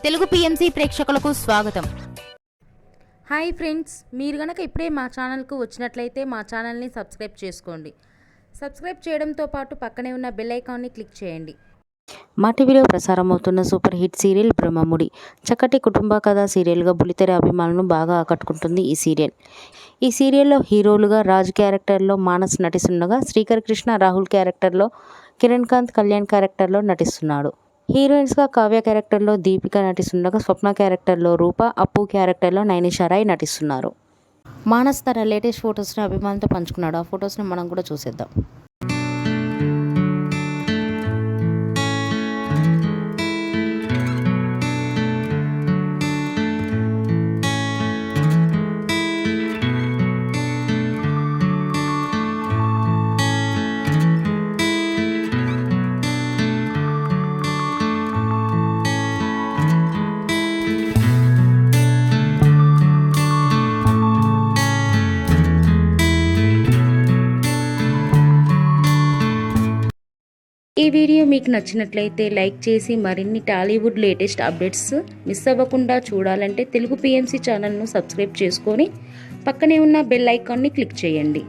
Telugu PMC ప్రేక్షకులకు స్వాగతం. Hi friends, మీరు గనక ఇప్పుడే మా ఛానల్కు వచ్చినట్లయితే మా ఛానల్ని సబ్స్క్రైబ్ చేసుకోండి. సబ్స్క్రైబ్ చేయడంతో పాటు పక్కనే ఉన్న బెల్ ఐకాన్ని క్లిక్ చేయండి. మా టీవీలో ప్రసారం అవుతున్న సూపర్ హిట్ సీరియల్ బ్రహ్మముడి చక్కటి కుటుంబ కథా సీరియల్గా బుల్లితెర అభిమానులను బాగా ఆకట్టుకుంటుంది ఈ సీరియల్లో హీరోలుగా రాజ్ క్యారెక్టర్లో మానస్ నటిస్తుండగా, శ్రీకర్ కృష్ణ రాహుల్ క్యారెక్టర్లో, కిరణ్ కాంత్ కళ్యాణ్ క్యారెక్టర్లో నటిస్తున్నాడు. హీరోయిన్స్గా కావ్య క్యారెక్టర్లో దీపిక నటిస్తుండగా, స్వప్న క్యారెక్టర్లో రూప, అప్పు క్యారెక్టర్లో నైనిషా రాయ్ నటిస్తున్నారు. మానస్ తన లేటెస్ట్ ఫొటోస్ని అభిమానులతో పంచుకున్నాడు. ఆ ఫొటోస్ని మనం కూడా చూసేద్దాం. ఈ వీడియో మీకు నచ్చినట్లయితే లైక్ చేసి మరిన్ని టాలీవుడ్ లేటెస్ట్ అప్డేట్స్ మిస్ అవ్వకుండా చూడాలంటే తెలుగు పిఎంసి ఛానల్ను సబ్స్క్రైబ్ చేసుకొని పక్కనే ఉన్న బెల్ ఐకాన్ని క్లిక్ చేయండి.